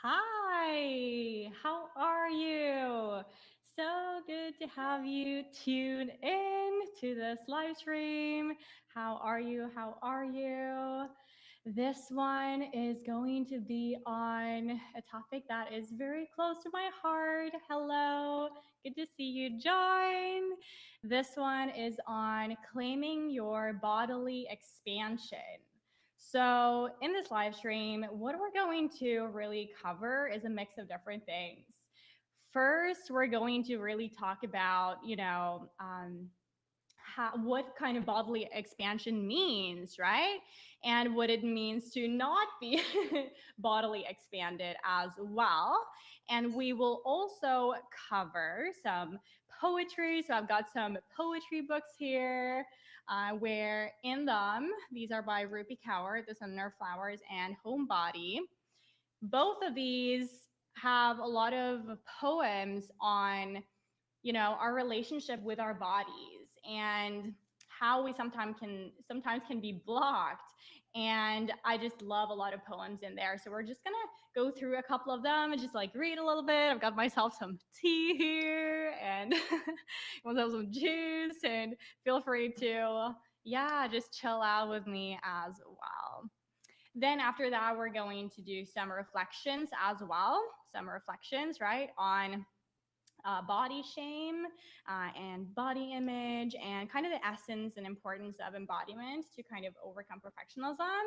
Hi, how are you? So good to have you tune in to this live stream. How are you? How are you? This one is going to be on a topic that is very close to my heart. Hello, good to see you join. This one is on claiming your bodily expansion. So, in this live stream, what we're going to really cover is a mix of different things. First, we're going to really talk about, what kind of bodily expansion means, right? And what it means to not be bodily expanded as well. And we will also cover some poetry. So I've got some poetry books here where in them, these are by Rupi Kaur, The Sun, Flowers, and Homebody. Both of these have a lot of poems on our relationship with our bodies and how we sometimes can be blocked. And I just love a lot of poems in there, so we're just gonna go through a couple of them and just like read a little bit. I've got myself some tea here and myself some juice, and feel free to just chill out with me as well. Then after that, we're going to do some reflections as well, some reflections, right, on body shame and body image, and kind of the essence and importance of embodiment to kind of overcome perfectionism,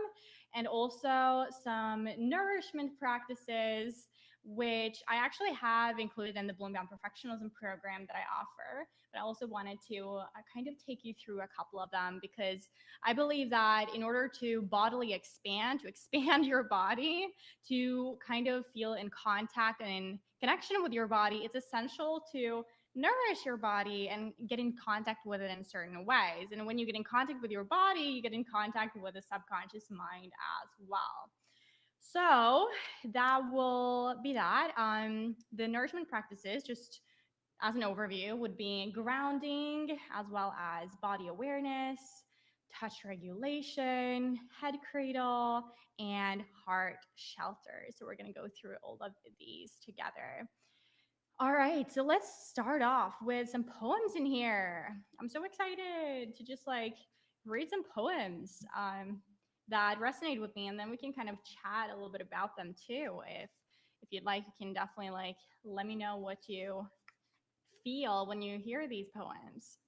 and also some nourishment practices, which I actually have included in the Bloom Beyond Perfectionism program that I offer. But I also wanted to kind of take you through a couple of them, because I believe that in order to bodily expand, to expand your body, to kind of feel in contact and in connection with your body, it's essential to nourish your body and get in contact with it in certain ways. And when you get in contact with your body, you get in contact with the subconscious mind as well. So that will be that. The nourishment practices, just as an overview, would be grounding, as well as body awareness, touch regulation, head cradle, and heart shelter. So we're going to go through all of these together. All right, so let's start off with some poems in here. I'm so excited to just like read some poems that resonate with me, and then we can kind of chat a little bit about them too. If you'd like, you can definitely like let me know what you feel when you hear these poems.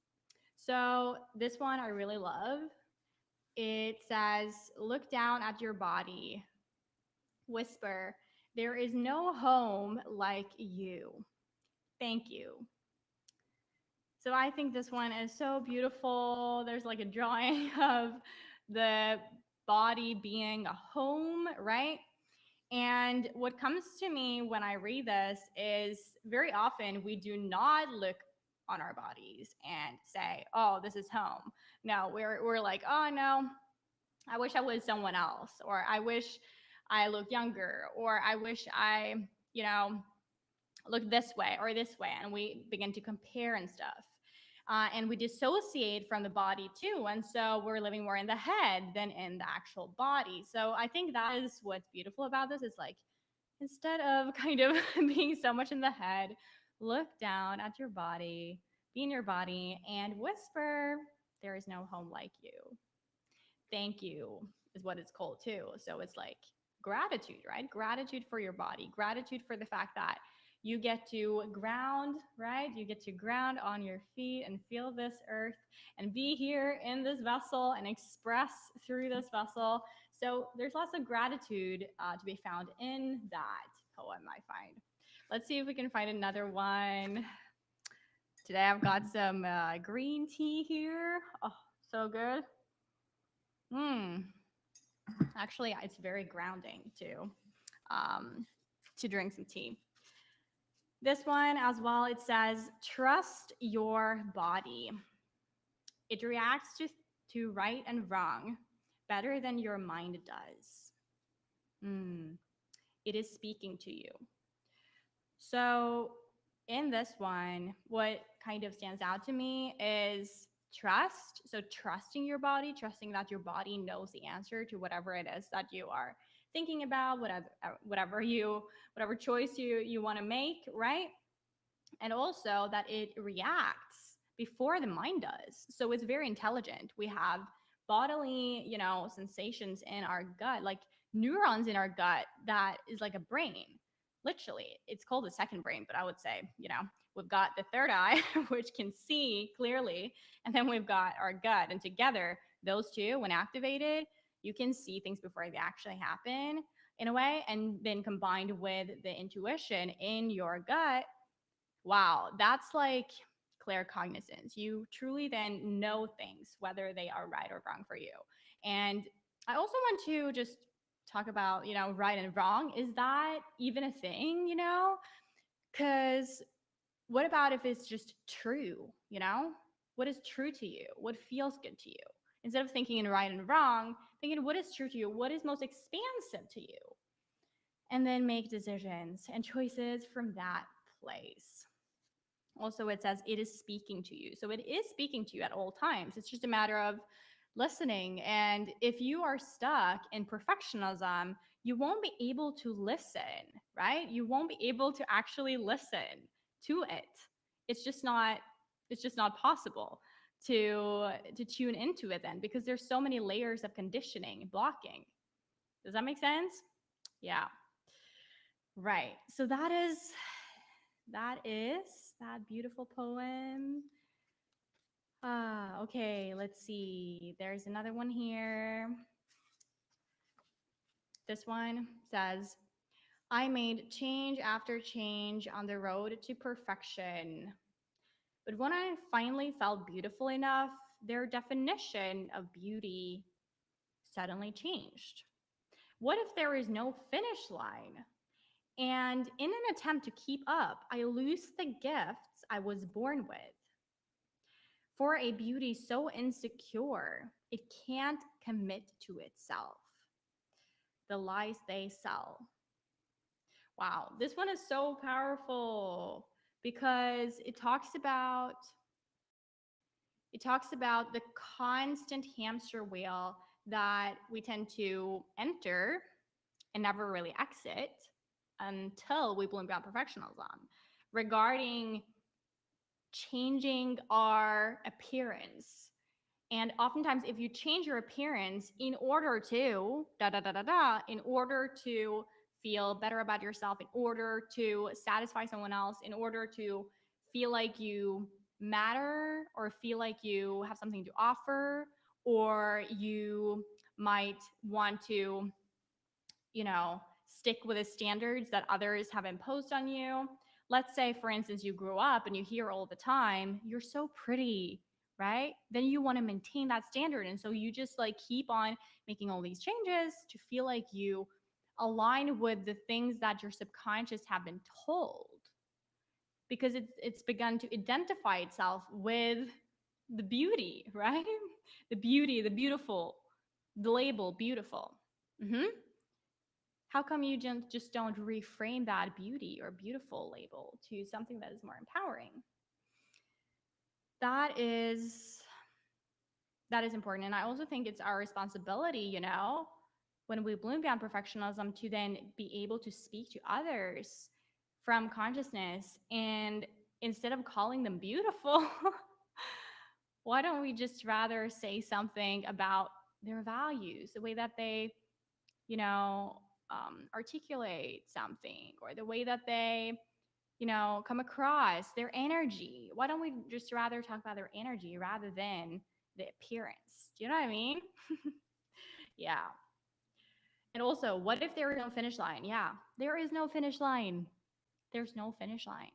So this one I really love. It says, "Look down at your body, whisper, there is no home like you. Thank you." So I think this one is so beautiful. There's like a drawing of the body being a home, right? And what comes to me when I read this is very often we do not look on our bodies and say, "Oh, this is home." No, we're like, "Oh no, I wish I was someone else," or "I wish I looked younger," or "I wish I, you know, looked this way or this way," and we begin to compare and stuff. And we dissociate from the body too. And so we're living more in the head than in the actual body. So I think that is what's beautiful about this, is like, instead of kind of being so much in the head, look down at your body, be in your body, and whisper, there is no home like you. Thank you is what it's called too. So it's like gratitude, right? Gratitude for your body, gratitude for the fact that you get to ground, right? You get to ground on your feet and feel this earth and be here in this vessel and express through this vessel. So there's lots of gratitude to be found in that poem, I find. Let's see if we can find another one. Today I've got some green tea here. Oh, so good. Actually, it's very grounding too, to drink some tea. This one as well, it says, trust your body. It reacts to right and wrong better than your mind does. It is speaking to you. So in this one, what kind of stands out to me is trust. So trusting your body, trusting that your body knows the answer to whatever it is that you are thinking about, whatever choice you want to make, right? And also that it reacts before the mind does. So it's very intelligent. We have bodily, sensations in our gut, like neurons in our gut that is like a brain. Literally, it's called the second brain, but I would say, we've got the third eye, which can see clearly, and then we've got our gut. And together, those two, when activated, you can see things before they actually happen in a way. And then combined with the intuition in your gut, wow, that's like claircognizance. You truly then know things, whether they are right or wrong for you. And I also want to just talk about, right and wrong. Is that even a thing, Because what about if it's just true? What is true to you? What feels good to you? Instead of thinking in right and wrong, thinking what is true to you? What is most expansive to you? And then make decisions and choices from that place. Also, it says it is speaking to you. So it is speaking to you at all times. It's just a matter of listening. And if you are stuck in perfectionism, you won't be able to listen, right? You won't be able to actually listen to it. It's just not possible to tune into it then, because there's so many layers of conditioning blocking. Does that make sense? Yeah. Right. So that is that beautiful poem. Okay, let's see. There's another one here. This one says, I made change after change on the road to perfection. But when I finally felt beautiful enough, their definition of beauty suddenly changed. What if there is no finish line? And in an attempt to keep up, I lose the gifts I was born with. For a beauty so insecure, it can't commit to itself. The lies they sell. Wow, this one is so powerful because it talks about the constant hamster wheel that we tend to enter and never really exit until we bloom beyond perfectionism regarding changing our appearance. And oftentimes, if you change your appearance in order to in order to feel better about yourself, in order to satisfy someone else, in order to feel like you matter or feel like you have something to offer, or you might want to, stick with the standards that others have imposed on you. Let's say, for instance, you grew up and you hear all the time, you're so pretty, right? Then you want to maintain that standard. And so you just like keep on making all these changes to feel like you align with the things that your subconscious have been told, because it's begun to identify itself with the beauty, right? The beauty, the beautiful, the label beautiful. Mm-hmm. How come you just don't reframe that beauty or beautiful label to something that is more empowering? That is important. And I also think it's our responsibility, when we bloom beyond perfectionism, to then be able to speak to others from consciousness. And instead of calling them beautiful, why don't we just rather say something about their values, the way that they, articulate something, or the way that they, come across, their energy. Why don't we just rather talk about their energy rather than the appearance? Do you know what I mean? Yeah. And also, what if there is no finish line? Yeah, there is no finish line. There's no finish line.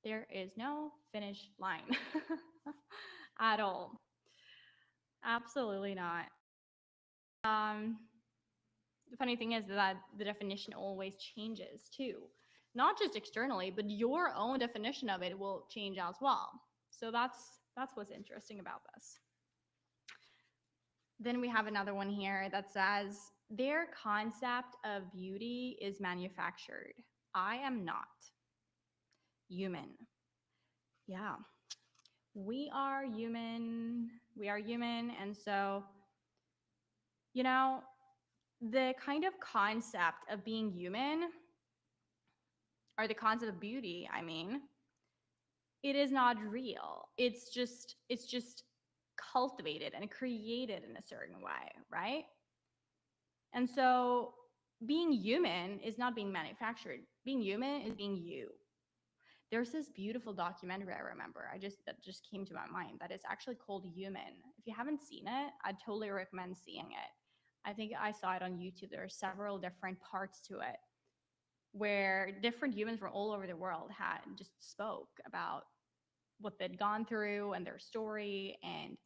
There is no finish line at all. Absolutely not. Um, the funny thing is that the definition always changes too. Not just externally, but your own definition of it will change as well. So that's what's interesting about this. Then we have another one here that says, their concept of beauty is manufactured. I am not human. Yeah. We are human. We are human. And so, you know, the kind of concept of being human, or the concept of beauty, I mean, it is not real. It's just cultivated and created in a certain way, right? And so being human is not being manufactured. Being human is being you. There's this beautiful documentary I remember. That just came to my mind that is actually called Human. If you haven't seen it, I'd totally recommend seeing it. I think I saw it on YouTube. There are several different parts to it where different humans from all over the world had just spoke about what they'd gone through and their story, and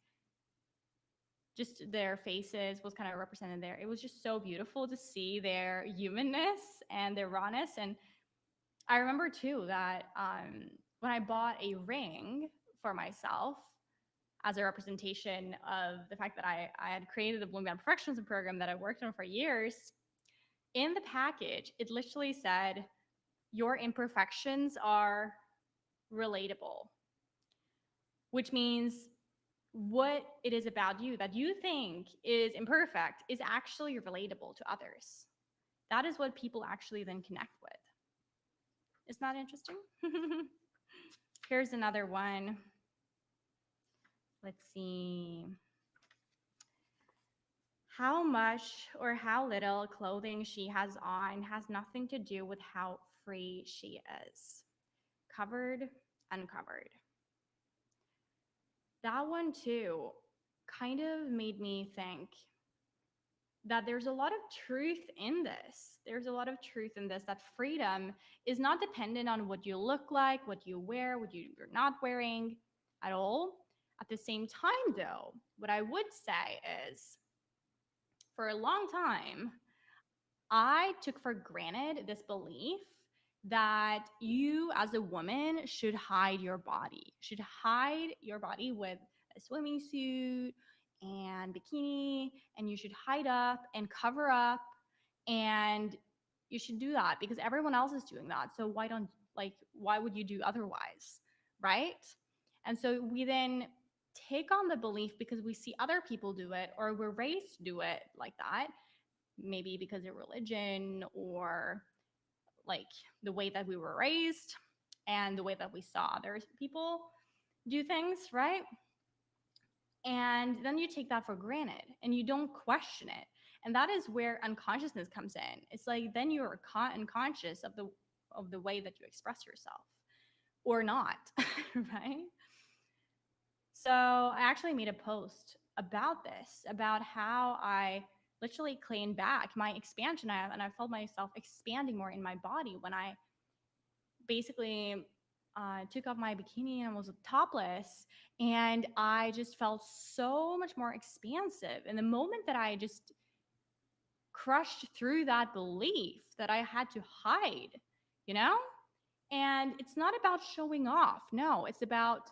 just their faces was kind of represented there. It was just so beautiful to see their humanness and their rawness. And I remember too that when I bought a ring for myself as a representation of the fact that I had created the Bloom Beyond Perfectionism program that I worked on for years, in the package, it literally said, "Your imperfections are relatable," which means what it is about you that you think is imperfect is actually relatable to others. That is what people actually then connect with. Isn't that interesting? Here's another one. Let's see. How much or how little clothing she has on has nothing to do with how free she is. Covered, uncovered. That one too kind of made me think that there's a lot of truth in this. There's a lot of truth in this, that freedom is not dependent on what you look like, what you wear, what you're not wearing at all. At the same time, though, what I would say is for a long time, I took for granted this belief that you as a woman should hide your body, with a swimming suit and bikini, and you should hide up and cover up, and you should do that because everyone else is doing that. So why would you do otherwise? Right? And so we then take on the belief because we see other people do it or we're raised to do it like that, maybe because of religion or like the way that we were raised and the way that we saw other people do things, right? And then you take that for granted and you don't question it. And that is where unconsciousness comes in. It's like then you're unconscious of the way that you express yourself or not, right? So I actually made a post about this, about how I literally claimed back my expansion. And I felt myself expanding more in my body when I basically took off my bikini and was topless. And I just felt so much more expansive. And the moment that I just crushed through that belief that I had to hide, you know? And it's not about showing off. No, it's about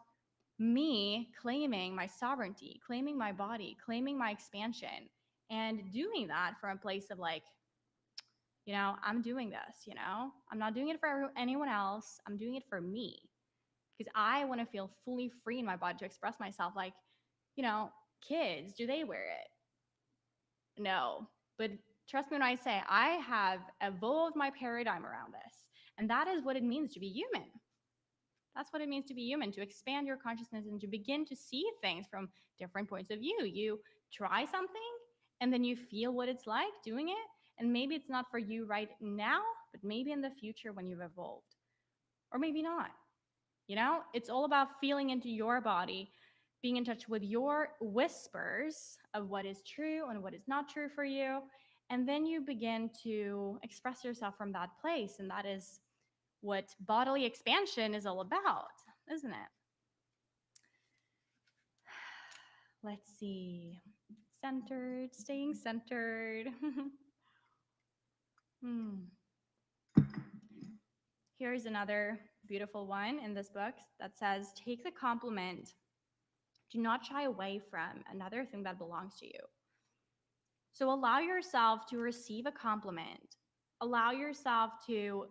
me claiming my sovereignty, claiming my body, claiming my expansion, and doing that from a place of like, I'm doing this, I'm not doing it for anyone else. I'm doing it for me because I want to feel fully free in my body to express myself. Like, kids, do they wear it? No. But trust me when I say I have evolved my paradigm around this. And that is what it means to be human. That's what it means to be human, to expand your consciousness and to begin to see things from different points of view. You try something and then you feel what it's like doing it. And maybe it's not for you right now, but maybe in the future when you've evolved. Or maybe not. It's all about feeling into your body, being in touch with your whispers of what is true and what is not true for you. And then you begin to express yourself from that place. And that is what bodily expansion is all about, isn't it? Let's see. Centered, staying centered. Here's another beautiful one in this book that says, take the compliment. Do not shy away from another thing that belongs to you. So allow yourself to receive a compliment. Allow yourself to,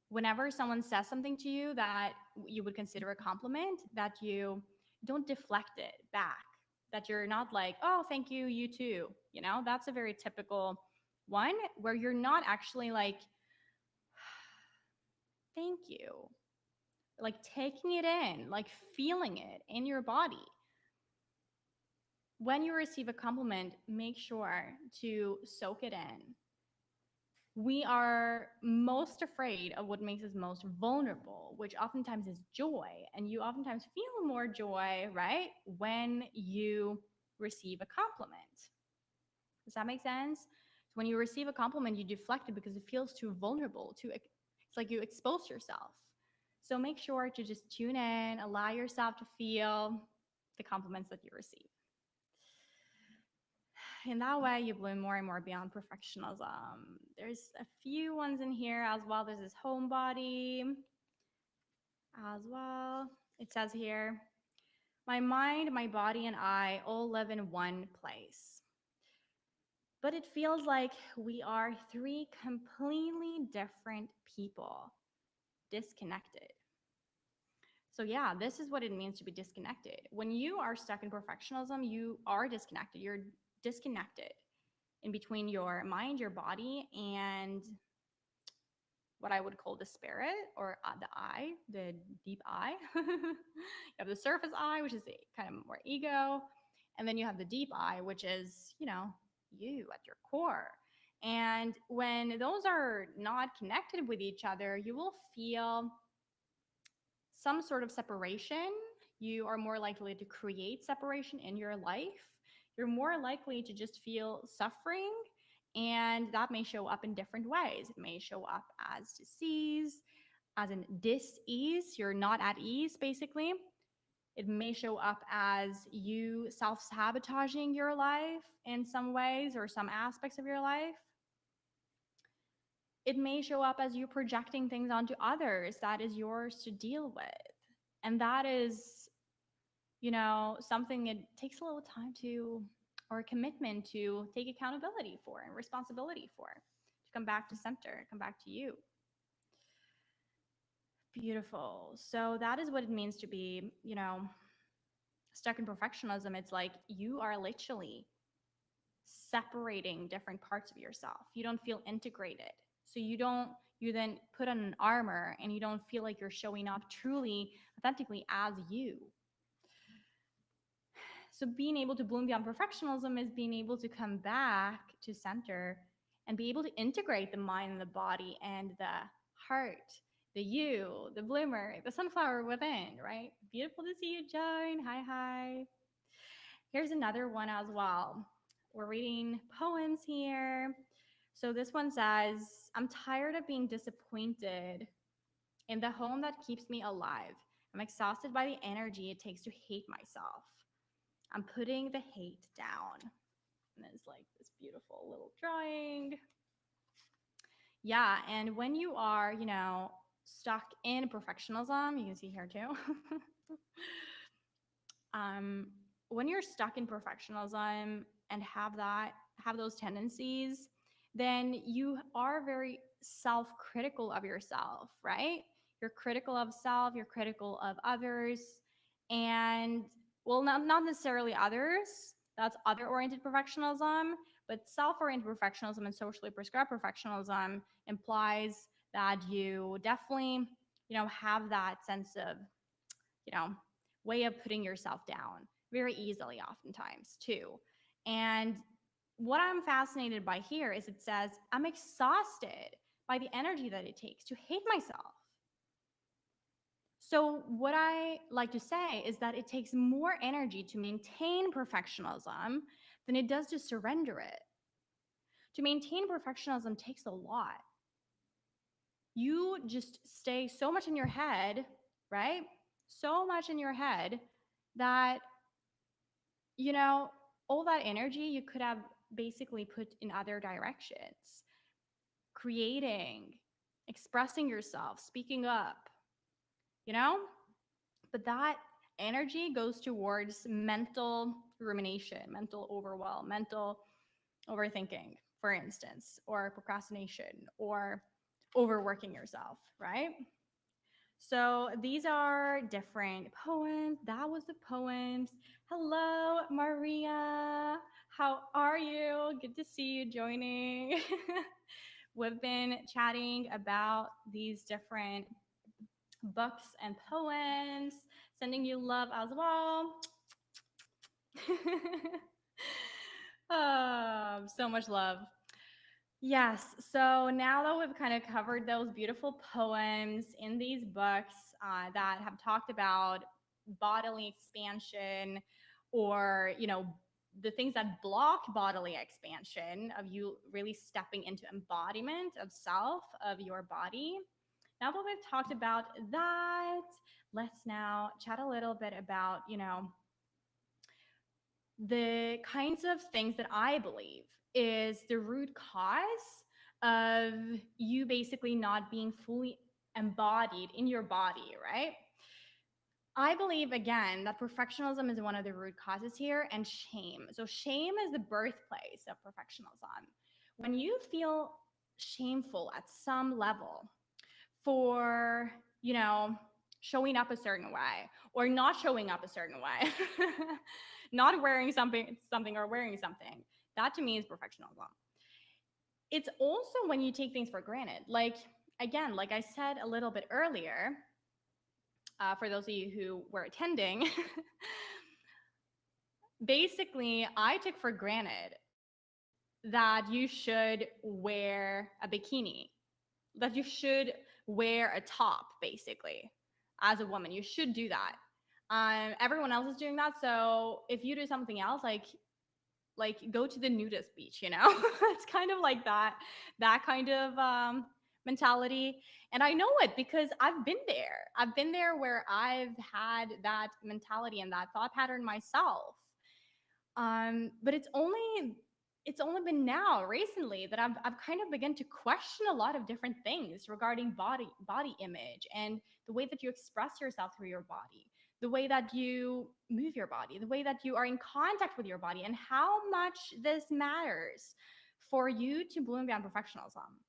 whenever someone says something to you that you would consider a compliment, that you don't deflect it back. That you're not like, oh, thank you, you too. That's a very typical One where you're not actually like, thank you, like taking it in, like feeling it in your body. When you receive a compliment, make sure to soak it in. We are most afraid of what makes us most vulnerable, which oftentimes is joy. And you oftentimes feel more joy, right, when you receive a compliment. Does that make sense? So when you receive a compliment, you deflect it because it feels too vulnerable. It's like you expose yourself. So make sure to just tune in, allow yourself to feel the compliments that you receive. In that way, you bloom more and more beyond perfectionism. There's a few ones in here as well. There's this homebody as well. It says here, my mind, my body, and I all live in one place. But it feels like we are three completely different people, disconnected. So, yeah, this is what it means to be disconnected. When you are stuck in perfectionism, you are disconnected. You're disconnected in between your mind, your body, and what I would call the spirit or the I, the deep I. You have the surface I, which is the kind of more ego. And then you have the deep I, which is, you at your core. And when those are not connected with each other, you will feel some sort of separation. You are more likely to create separation in your life. You're more likely to just feel suffering, and that may show up in different ways. It may show up as disease, as in dis-ease. You're not at ease, basically. It may show up as you self-sabotaging your life in some ways or some aspects of your life. It may show up as you projecting things onto others that is yours to deal with. And that is, something it takes a little time to, or a commitment to take accountability for and responsibility for, to come back to center, come back to you. Beautiful. So that is what it means to be, stuck in perfectionism. It's like you are literally separating different parts of yourself. You don't feel integrated. So you then put on an armor and you don't feel like you're showing up truly, authentically as you. So being able to bloom beyond perfectionism is being able to come back to center and be able to integrate the mind and the body and the heart, the you, the bloomer, the sunflower within, right? Beautiful to see you join. Hi, hi. Here's another one as well. We're reading poems here. So this one says, I'm tired of being disappointed in the home that keeps me alive. I'm exhausted by the energy it takes to hate myself. I'm putting the hate down. And it's like this beautiful little drawing. Yeah, and when you are, stuck in perfectionism, you can see here too. um, when you're stuck in perfectionism and have those tendencies, then you are very self-critical of yourself, right? You're critical of self, you're critical of others, and well, not necessarily others. That's other-oriented perfectionism, but self-oriented perfectionism and socially prescribed perfectionism implies that you definitely, have that sense of, you know, way of putting yourself down very easily, oftentimes, too. And what I'm fascinated by here is it says, I'm exhausted by the energy that it takes to hate myself. So, what I like to say is that it takes more energy to maintain perfectionism than it does to surrender it. To maintain perfectionism takes a lot. You just stay so much in your head, right? So much in your head that, all that energy you could have basically put in other directions, creating, expressing yourself, speaking up, you know? But that energy goes towards mental rumination, mental overwhelm, mental overthinking, for instance, or procrastination, or overworking yourself, right? So these are different poems. That was the poems. Hello, Maria. How are you? Good to see you joining. We've been chatting about these different books and poems, sending you love as well. So much love. Yes. So now that we've kind of covered those beautiful poems in these books that have talked about bodily expansion, or, the things that block bodily expansion, of you really stepping into embodiment of self, of your body. Now that we've talked about that, let's now chat a little bit about, the kinds of things that I believe is the root cause of you basically not being fully embodied in your body, right? I believe, again, that perfectionism is one of the root causes here, and shame. So, shame is the birthplace of perfectionism. When you feel shameful at some level for, you know, showing up a certain way or not showing up a certain way, not wearing something or wearing something, that to me is perfectionism. It's also when you take things for granted. Like, again, like I said a little bit earlier, for those of you who were attending, basically, I took for granted that you should wear a bikini, that you should wear a top, basically, as a woman. You should do that. Everyone else is doing that. So if you do something else, like go to the nudist beach, it's kind of like that kind of mentality. And I know it because I've been there where I've had that mentality and that thought pattern myself. But it's only been now recently that I've kind of begun to question a lot of different things regarding body image, and the way that you express yourself through your body, the way that you move your body, the way that you are in contact with your body, and how much this matters for you to bloom beyond perfectionism.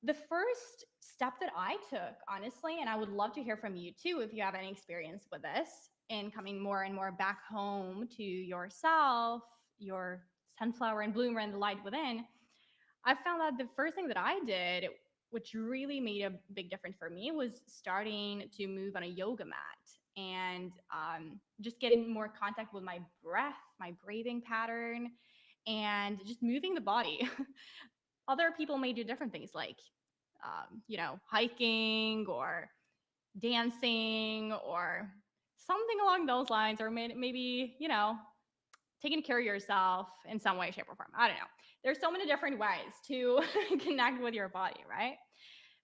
The first step that I took, honestly, and I would love to hear from you too if you have any experience with this, in coming more and more back home to yourself, your sunflower and bloomer and the light within. I found that the first thing that I did, which really made a big difference for me, was starting to move on a yoga mat, and just getting more contact with my breath, my breathing pattern, and just moving the body. Other people may do different things, like hiking or dancing or something along those lines, or maybe taking care of yourself in some way, shape, or form. I don't know. There's so many different ways to connect with your body, right?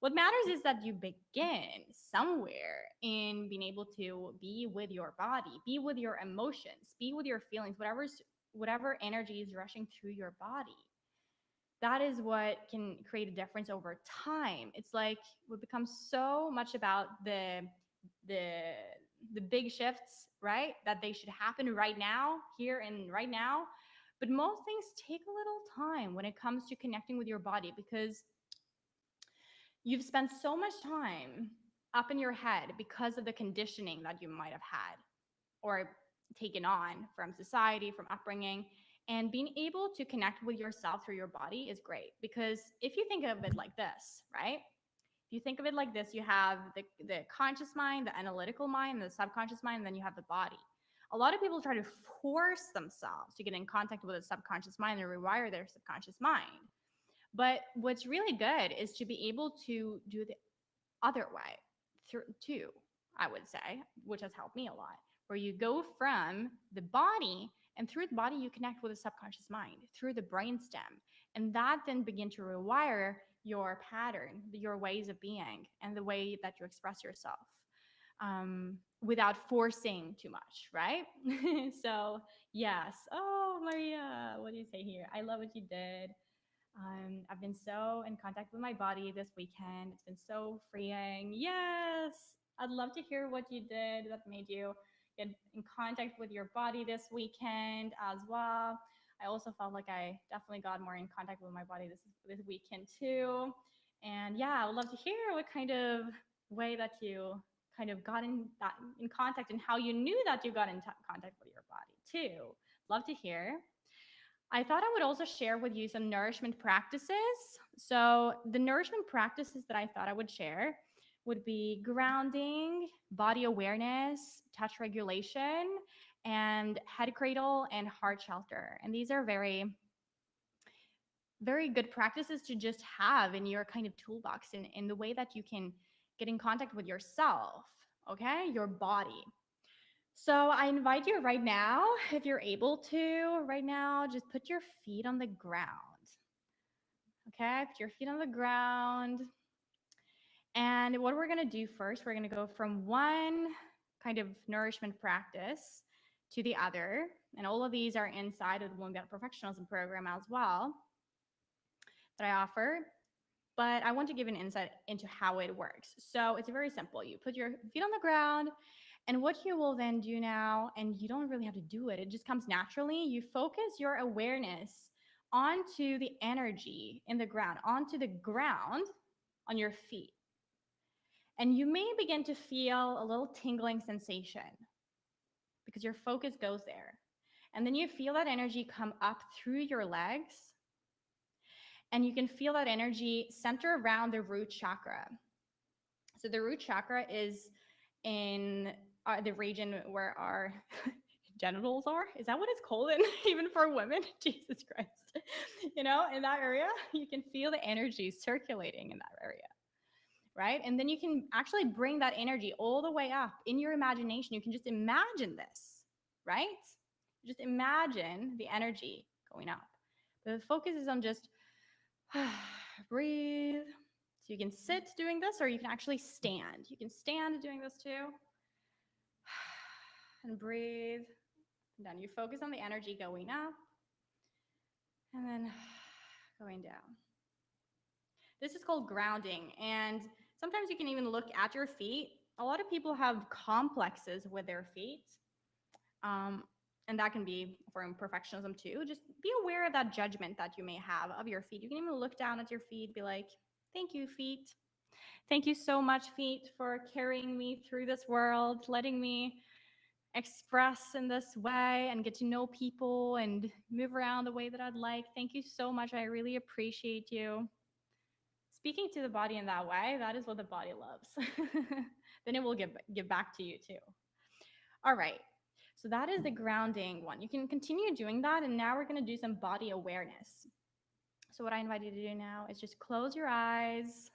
What matters is that you begin somewhere in being able to be with your body, be with your emotions, be with your feelings, whatever energy is rushing through your body. That is what can create a difference over time. It's like we become so much about the the big shifts, right? That they should happen right now, here and right now. But most things take a little time when it comes to connecting with your body, because you've spent so much time up in your head because of the conditioning that you might have had or taken on from society, from upbringing. And being able to connect with yourself through your body is great, because if you think of it like this, right? If you think of it like this, you have the conscious mind, the analytical mind, the subconscious mind, and then you have the body. A lot of people try to force themselves to get in contact with the subconscious mind and rewire their subconscious mind. But what's really good is to be able to do the other way through too, I would say, which has helped me a lot, where you go from the body, and through the body you connect with the subconscious mind through the brainstem, and that then begin to rewire your pattern, your ways of being, and the way that you express yourself, without forcing too much, right? So yes. Oh, Maria, what do you say here? I love what you did. I've been so in contact with my body this weekend. It's been so freeing. Yes. I'd love to hear what you did that made you get in contact with your body this weekend as well. I also felt like I definitely got more in contact with my body this weekend too. And yeah, I would love to hear what kind of way that you kind of got in contact and how you knew that you got in contact with your body too. Love to hear. I thought I would also share with you some nourishment practices. So, the nourishment practices that I thought I would share would be grounding, body awareness, touch regulation, and head cradle and heart shelter. And these are very good practices to just have in your kind of toolbox in the way that you can get in contact with yourself, okay? Your body. So I invite you right now, if you're able to, right now, just put your feet on the ground. Okay, put your feet on the ground. And what we're gonna do first, we're gonna go from one kind of nourishment practice to the other. And all of these are inside of the Wound Beyond Perfectionism program as well that I offer. But I want to give an insight into how it works. So it's very simple. You put your feet on the ground, and what you will then do now, and you don't really have to do it, it just comes naturally. You focus your awareness onto the energy in the ground, onto the ground on your feet. And you may begin to feel a little tingling sensation because your focus goes there. And then you feel that energy come up through your legs, and you can feel that energy center around the root chakra. So the root chakra is in the region where our genitals are. Is that what it's called? And even for women, Jesus Christ, you know, in that area, you can feel the energy circulating in that area, right? And then you can actually bring that energy all the way up in your imagination. You can just imagine this, right? Just imagine the energy going up. But the focus is on just breathe. So you can sit doing this, or you can actually stand. You can stand doing this too. And breathe. And then you focus on the energy going up and then going down. This is called grounding. And sometimes you can even look at your feet. A lot of people have complexes with their feet. And that can be from perfectionism too. Just be aware of that judgment that you may have of your feet. You can even look down at your feet, be like, thank you, feet. Thank you so much, feet, for carrying me through this world, letting me express in this way and get to know people and move around the way that I'd like. Thank you so much. I really appreciate you. Speaking to the body in that way, that is what the body loves. Then it will give back to you too. All right. So that is the grounding one. You can continue doing that. And now we're going to do some body awareness. So what I invite you to do now is just close your eyes.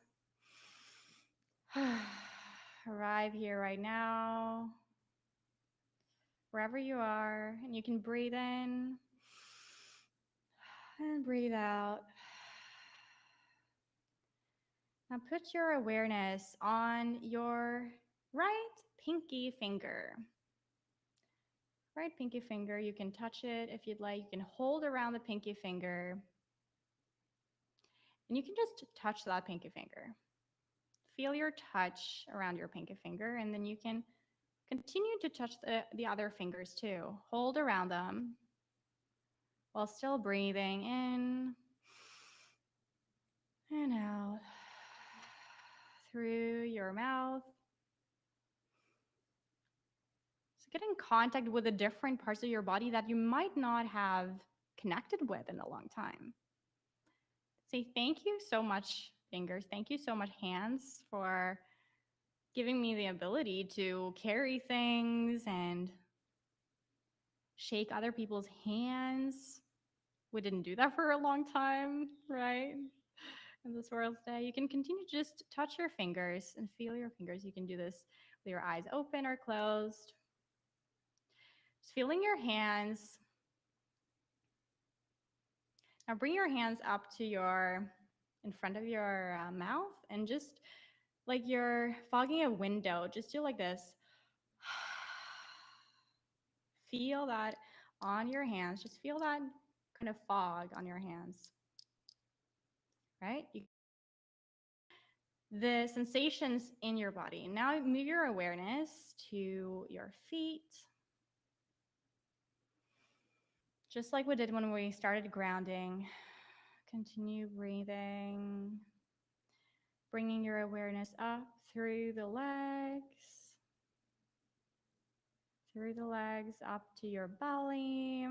Arrive here right now, wherever you are, and you can breathe in and breathe out. Now put your awareness on your right pinky finger. Right pinky finger, you can touch it if you'd like. You can hold around the pinky finger. And you can just touch that pinky finger. Feel your touch around your pinky finger, and then you can continue to touch the other fingers too. Hold around them while still breathing in and out through your mouth. So get in contact with the different parts of your body that you might not have connected with in a long time. Say thank you so much, fingers. Thank you so much, hands, for giving me the ability to carry things and shake other people's hands. We didn't do that for a long time, right? In this world today, you can continue to just touch your fingers and feel your fingers. You can do this with your eyes open or closed. Just feeling your hands. Now bring your hands up to in front of your mouth, and just like you're fogging a window, just do like this. Feel that on your hands. Just feel that kind of fog on your hands, right? The sensations in your body. Now move your awareness to your feet. Just like we did when we started grounding. Continue breathing. Bringing your awareness up through the legs, up to your belly.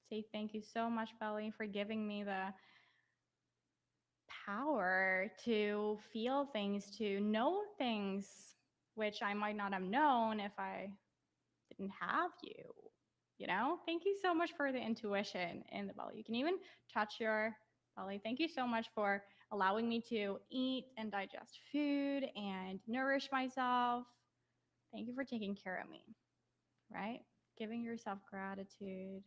Say thank you so much, belly, for giving me the power to feel things, to know things, which I might not have known if I didn't have you. You know, thank you so much for the intuition in the belly. You can even touch your belly. Thank you so much for allowing me to eat and digest food and nourish myself. Thank you for taking care of me, right? Giving yourself gratitude.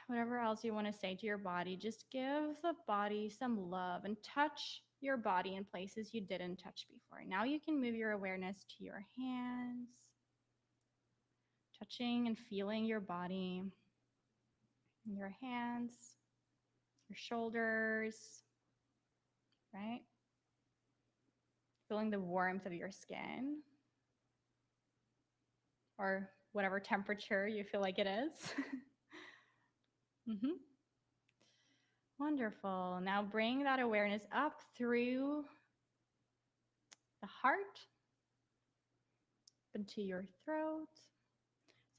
Whatever else you want to say to your body, just give the body some love and touch your body in places you didn't touch before. Now you can move your awareness to your hands, touching and feeling your body, your hands, your shoulders, right? Feeling the warmth of your skin or whatever temperature you feel like it is. Wonderful. Now bring that awareness up through the heart, into your throat.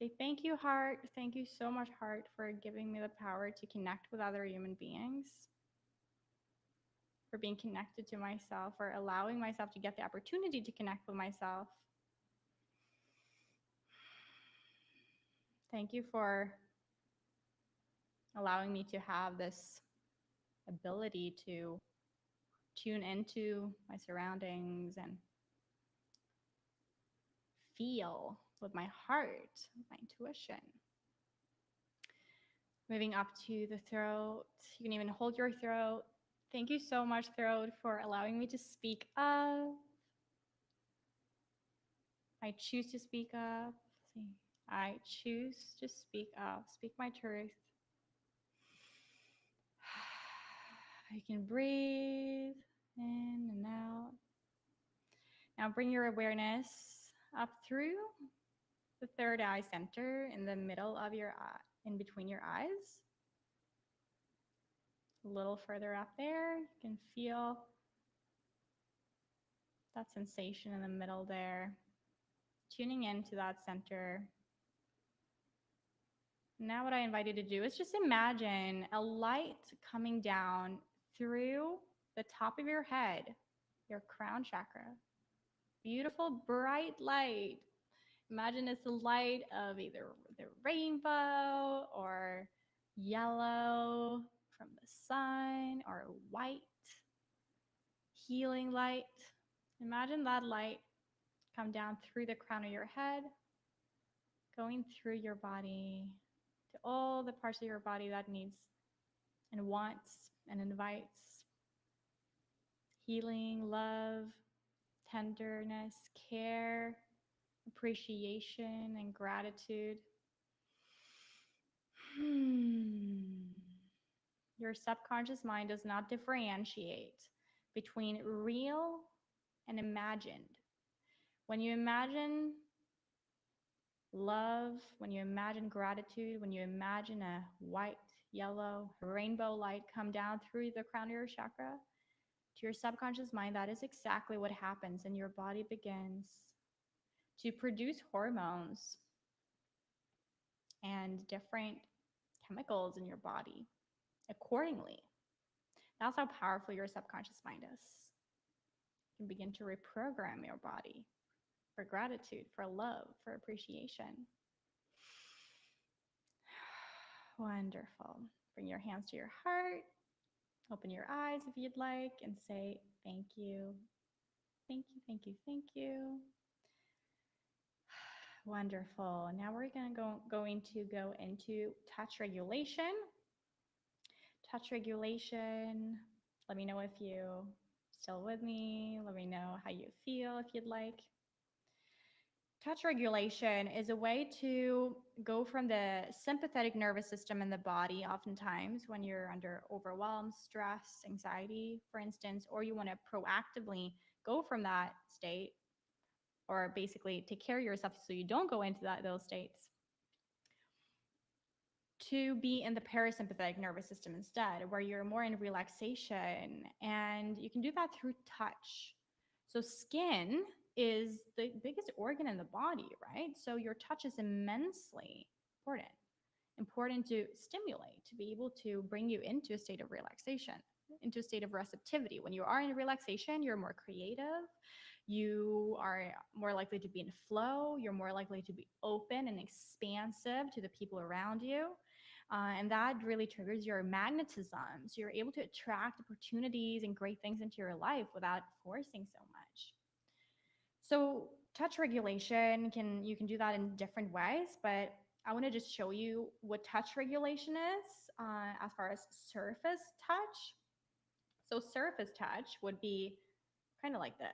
Say thank you, heart. Thank you so much, heart, for giving me the power to connect with other human beings, for being connected to myself, for allowing myself to get the opportunity to connect with myself. Thank you for allowing me to have this ability to tune into my surroundings and feel with my heart, my intuition. Moving up to the throat. You can even hold your throat. Thank you so much, throat, for allowing me to speak up. I choose to speak up. I choose to speak up, speak my truth. You can breathe in and out. Now bring your awareness up through the third eye center in the middle of your eye, in between your eyes. A little further up there, you can feel that sensation in the middle there. Tuning into that center. Now what I invite you to do is just imagine a light coming down through the top of your head, your crown chakra. Beautiful, bright light. Imagine it's the light of either the rainbow or yellow from the sun or white, healing light. Imagine that light come down through the crown of your head, going through your body to all the parts of your body that needs and wants and invites healing, love, tenderness, care, appreciation, and gratitude. Your subconscious mind does not differentiate between real and imagined. When you imagine love, when you imagine gratitude, when you imagine a white, yellow, rainbow light come down through the crown of your chakra to your subconscious mind, that is exactly what happens, and your body begins to produce hormones and different chemicals in your body accordingly. That's how powerful your subconscious mind is. You can begin to reprogram your body for gratitude, for love, for appreciation. Wonderful. Bring your hands to your heart. Open your eyes if you'd like and say thank you. Thank you, thank you, thank you. Wonderful. Now we're going to go into touch regulation. Touch regulation. Let me know if you're still with me. Let me know how you feel if you'd like. Touch regulation is a way to go from the sympathetic nervous system in the body, oftentimes when you're under overwhelm, stress, anxiety, for instance, or you want to proactively go from that state, or basically take care of yourself so you don't go into those states, to be in the parasympathetic nervous system instead, where you're more in relaxation. And you can do that through touch. So, skin is the biggest organ in the body, right? So, your touch is immensely important. Important to stimulate, to be able to bring you into a state of relaxation, into a state of receptivity. When you are in relaxation, you're more creative, you are more likely to be in flow, you're more likely to be open and expansive to the people around you. And that really triggers your magnetism. So you're able to attract opportunities and great things into your life without forcing so much. So touch regulation you can do that in different ways, but I want to just show you what touch regulation is as far as surface touch. So surface touch would be kind of like this.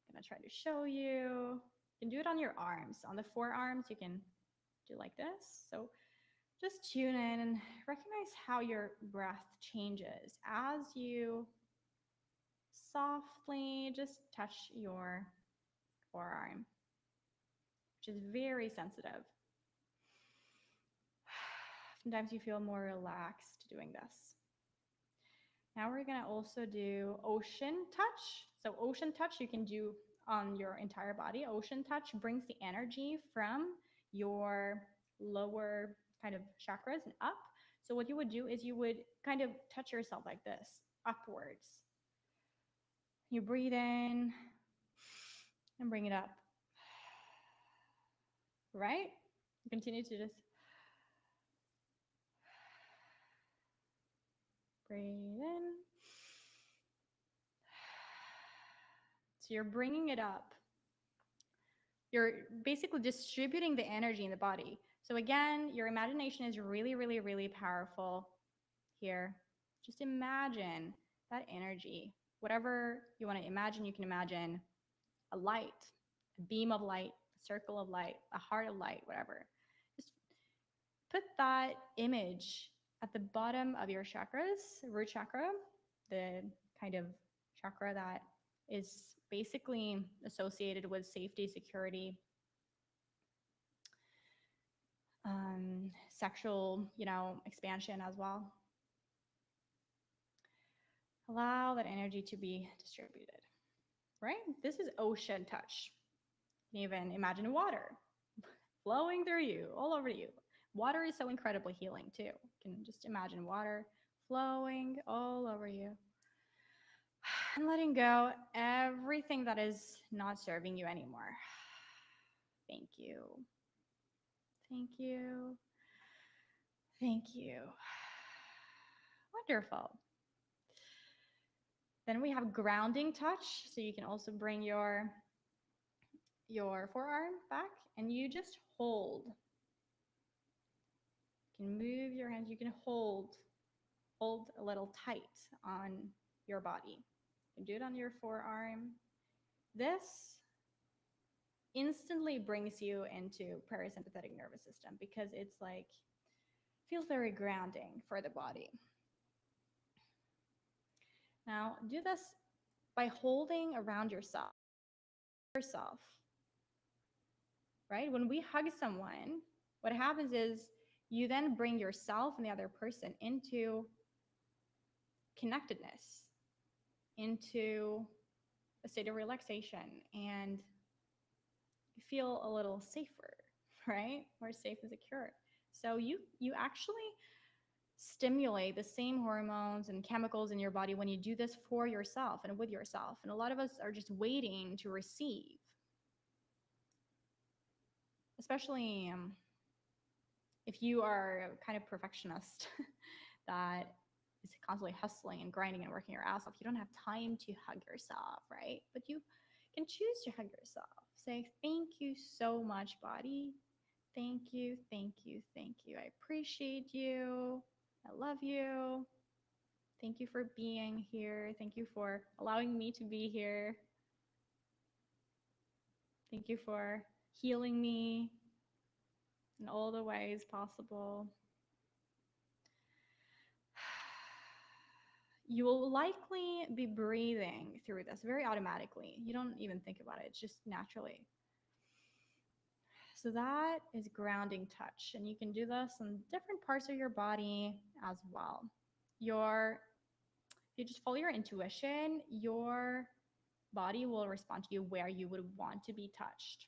I'm gonna try to show you. You can do it on your arms. On the forearms, you can do like this. So just tune in and recognize how your breath changes as you softly just touch your forearm, which is very sensitive. Sometimes you feel more relaxed doing this. Now we're gonna also do ocean touch. So ocean touch you can do on your entire body. Ocean touch brings the energy from your lower kind of chakras and up. So what you would do is you would kind of touch yourself like this, upwards. You breathe in and bring it up. Right? You continue to just breathe in. So you're bringing it up. You're basically distributing the energy in the body. So again, your imagination is really, really, really powerful here. Just imagine that energy. Whatever you want to imagine, you can imagine a light, a beam of light, a circle of light, a heart of light, whatever. Just put that image at the bottom of your chakras, root chakra, the kind of chakra that is basically associated with safety, security, sexual, expansion as well. Allow that energy to be distributed, right? This is ocean touch. You can even imagine water flowing through you, all over you. Water is so incredibly healing too. You can just imagine water flowing all over you. And letting go everything that is not serving you anymore. Thank you. Thank you. Thank you. Wonderful. Then we have grounding touch. So you can also bring your forearm back and you just hold. You can move your hands. You can hold a little tight on your body. You can do it on your forearm. This instantly brings you into parasympathetic nervous system because it's like feels very grounding for the body. Now do this by holding around yourself, right? When we hug someone, what happens is you then bring yourself and the other person into connectedness, into a state of relaxation, and you feel a little safer, right? More safe and secure. So you actually stimulate the same hormones and chemicals in your body when you do this for yourself and with yourself. And a lot of us are just waiting to receive, especially if you are a kind of perfectionist that is constantly hustling and grinding and working your ass off. You don't have time to hug yourself, right? But you can choose to hug yourself. Say, thank you so much, body. Thank you, thank you, thank you. I appreciate you. I love you. Thank you for being here. Thank you for allowing me to be here. Thank you for healing me in all the ways possible. You will likely be breathing through this very automatically. You don't even think about it. It's just naturally. So that is grounding touch. And you can do this on different parts of your body as well. Your If you just follow your intuition, your body will respond to you where you would want to be touched.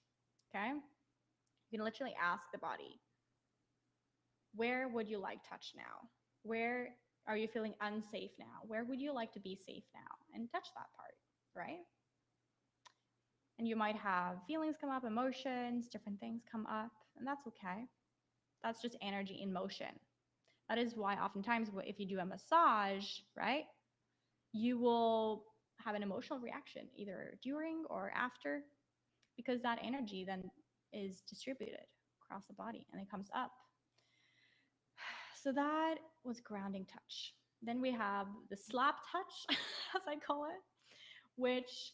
Okay? You can literally ask the body, where would you like touch now? Where are you feeling unsafe now? Where would you like to be safe now? And touch that part, right? And you might have feelings come up, emotions, different things come up, and that's okay. That's just energy in motion. That is why oftentimes if you do a massage, right, you will have an emotional reaction either during or after, because that energy then is distributed across the body and it comes up. So that was grounding touch. Then we have the slap touch, as I call it, which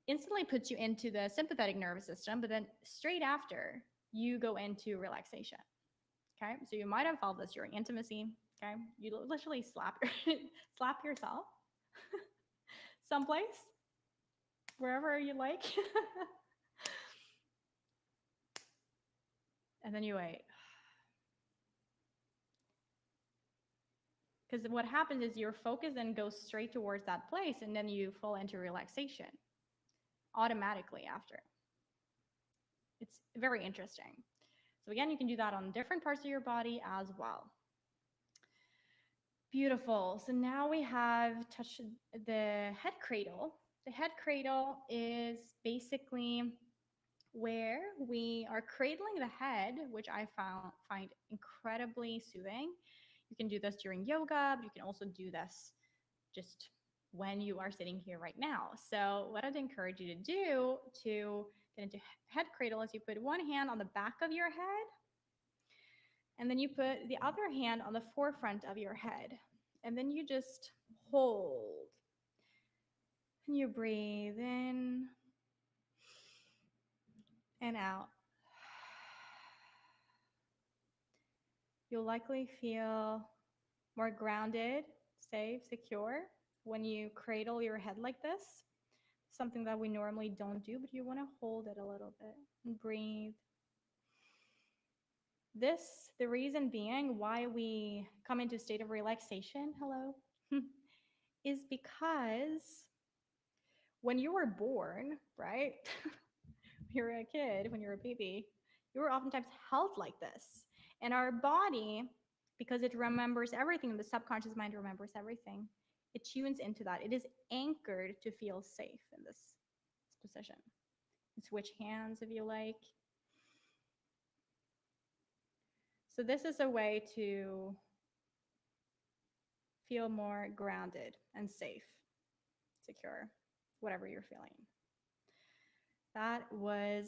instantly puts you into the sympathetic nervous system, but then straight after, you go into relaxation. Okay, so you might have felt this during intimacy. Okay, you literally slap yourself someplace, wherever you like, and then you wait. Because what happens is your focus then goes straight towards that place, and then you fall into relaxation automatically after. It's very interesting. So again, you can do that on different parts of your body as well. Beautiful. So now we have touched the head cradle. The head cradle is basically where we are cradling the head, which I find incredibly soothing. You can do this during yoga, but you can also do this just when you are sitting here right now. So what I'd encourage you to do to get into head cradle is you put one hand on the back of your head, and then you put the other hand on the forefront of your head. And then you just hold. And you breathe in and out. You'll likely feel more grounded, safe, secure when you cradle your head like this. Something that we normally don't do, but you want to hold it a little bit and breathe. The reason being why we come into a state of relaxation, hello, is because when you were born, right? You're a kid, when you're a baby, you were oftentimes held like this. And our body, because it remembers everything, the subconscious mind remembers everything, it tunes into that. It is anchored to feel safe in this position. Switch hands if you like. So this is a way to feel more grounded and safe, secure, whatever you're feeling. That was,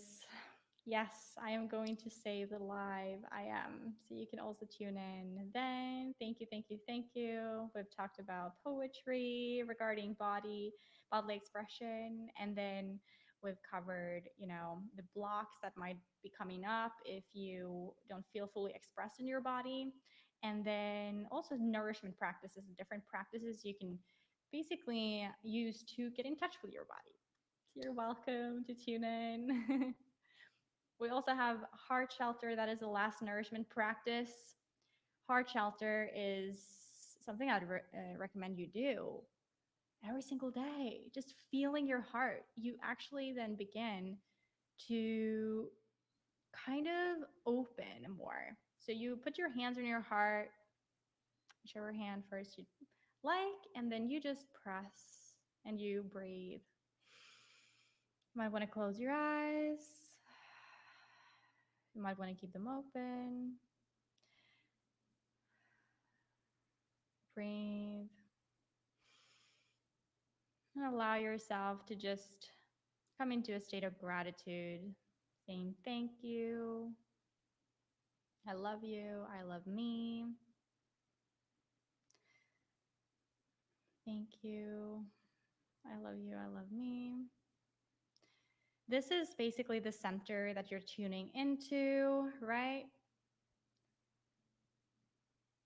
yes, I am going to save the live. I am. So you can also tune in then. Thank you, thank you, thank you. We've talked about poetry regarding bodily expression, and then we've covered, the blocks that might be coming up if you don't feel fully expressed in your body. And then also nourishment practices, different practices you can basically use to get in touch with your body. You're welcome to tune in. We also have heart shelter. That is the last nourishment practice. Heart shelter is something I'd recommend you do every single day. Just feeling your heart. You actually then begin to kind of open more. So you put your hands on your heart, whichever hand first you like, and then you just press and you breathe. You might want to close your eyes. You might want to keep them open. Breathe. And allow yourself to just come into a state of gratitude, saying thank you. I love you. I love me. Thank you. I love you. I love me. This is basically the center that you're tuning into, right?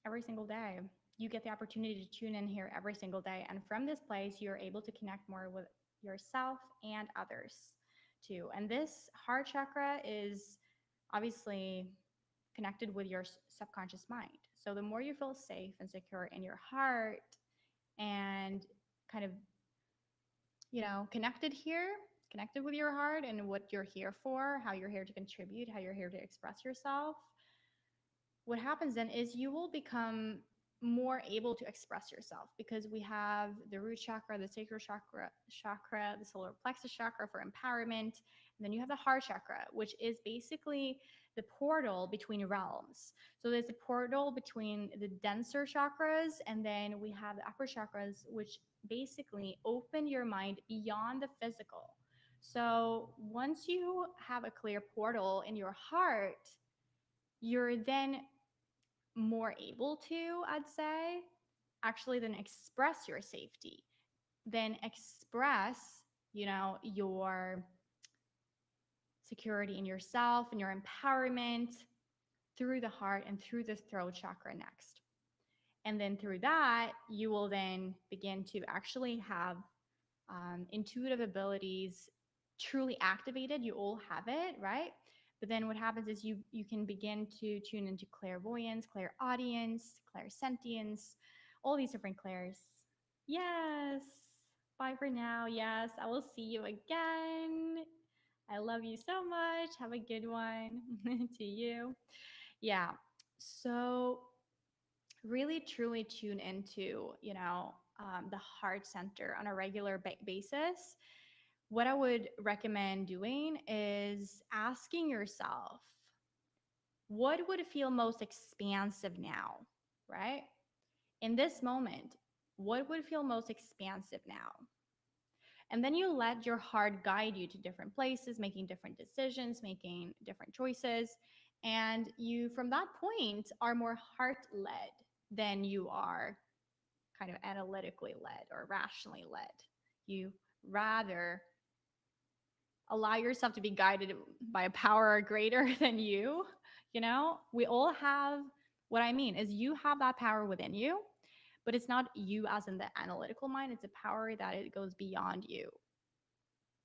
Every single day. You get the opportunity to tune in here every single day. And from this place, you're able to connect more with yourself and others too. And this heart chakra is obviously connected with your subconscious mind. So the more you feel safe and secure in your heart and kind of, connected here, connected with your heart and what you're here for, how you're here to contribute, how you're here to express yourself, what happens then is you will become more able to express yourself because we have the root chakra, the sacral chakra, the solar plexus chakra for empowerment, and then you have the heart chakra, which is basically the portal between realms. So there's a portal between the denser chakras, and then we have the upper chakras, which basically open your mind beyond the physical. So once you have a clear portal in your heart, you're then more able to, I'd say, actually then express your safety, then express, your security in yourself and your empowerment through the heart and through the throat chakra next. And then through that, you will then begin to actually have intuitive abilities truly activated. You all have it, right? But then what happens is you can begin to tune into clairvoyance, clairaudience, clairsentience, all these different clairs. Yes. Bye for now. Yes. I will see you again. I love you so much. Have a good one to you. Yeah. So really truly tune into, the heart center on a regular basis. What I would recommend doing is asking yourself, what would feel most expansive now, right? In this moment, what would feel most expansive now? And then you let your heart guide you to different places, making different decisions, making different choices. And you, from that point, are more heart led than you are kind of analytically led or rationally led. You rather allow yourself to be guided by a power greater than you. We all have, what I mean is you have that power within you, but it's not you as in the analytical mind. It's a power that it goes beyond you.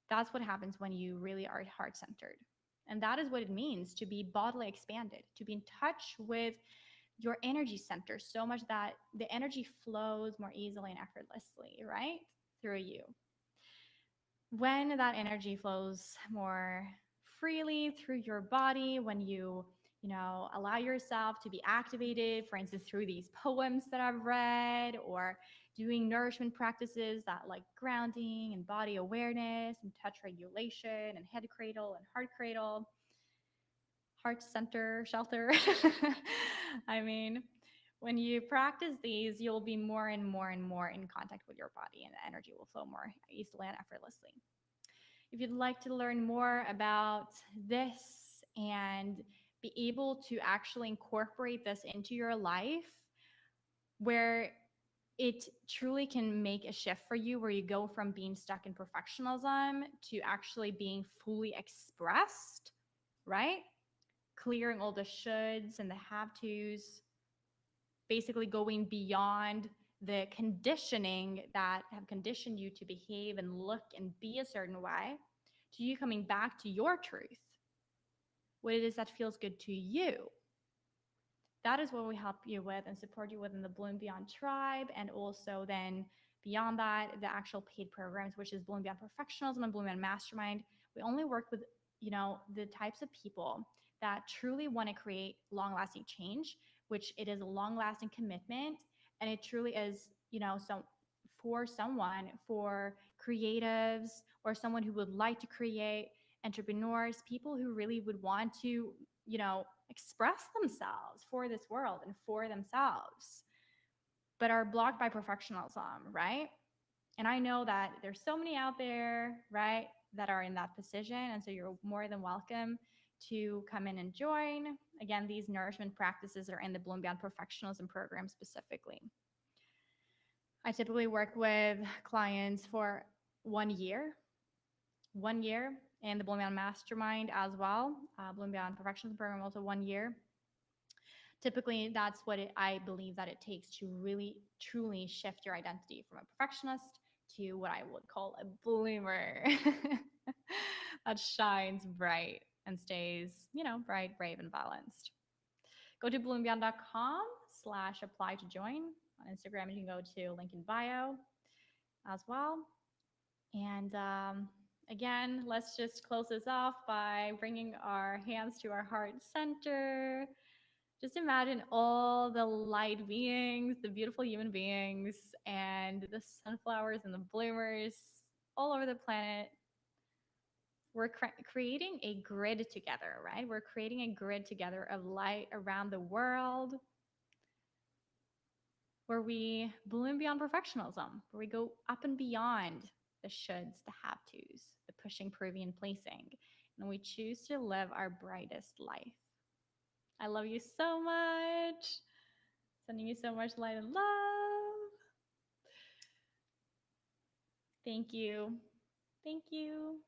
That's what happens when you really are heart centered. And that is what it means to be bodily expanded, to be in touch with your energy center so much that the energy flows more easily and effortlessly, right? Through you. When that energy flows more freely through your body, when you allow yourself to be activated, for instance, through these poems that I've read, or doing nourishment practices that like grounding and body awareness and touch regulation and head cradle and heart cradle, heart center shelter. I mean, when you practice these, you'll be more and more and more in contact with your body, and the energy will flow more easily and effortlessly. If you'd like to learn more about this and be able to actually incorporate this into your life, where it truly can make a shift for you, where you go from being stuck in perfectionism to actually being fully expressed, right? Clearing all the shoulds and the have tos, basically going beyond the conditioning that have conditioned you to behave and look and be a certain way, to you coming back to your truth, what it is that feels good to you. That is what we help you with and support you with in the Bloom Beyond Tribe. And also then beyond that, the actual paid programs, which is Bloom Beyond Perfectionism and Bloom Beyond Mastermind. We only work with, the types of people that truly want to create long-lasting change, which it is a long-lasting commitment. And it truly is, so for someone, for creatives or someone who would like to create, entrepreneurs, people who really would want to, express themselves for this world and for themselves, but are blocked by perfectionism, right? And I know that there's so many out there, right, that are in that position. And so you're more than welcome to come in and join. Again, these nourishment practices are in the Bloom Beyond Perfectionism program specifically. I typically work with clients for 1 year, 1 year, and the Bloom Beyond Mastermind as well. Bloom Beyond Perfectionism program also 1 year. Typically, that's what I believe that it takes to really, truly shift your identity from a perfectionist to what I would call a bloomer that shines bright and stays, bright, brave, and balanced. Go to bloombeyond.com/apply to join. On Instagram, you can go to link in bio as well. And again, let's just close this off by bringing our hands to our heart center. Just imagine all the light beings, the beautiful human beings, and the sunflowers and the bloomers all over the planet. We're creating a grid together, right? We're creating a grid together of light around the world where we bloom beyond perfectionism, where we go up and beyond the shoulds, the have tos, the pushing, proving, and placing. And we choose to live our brightest life. I love you so much. Sending you so much light and love. Thank you. Thank you.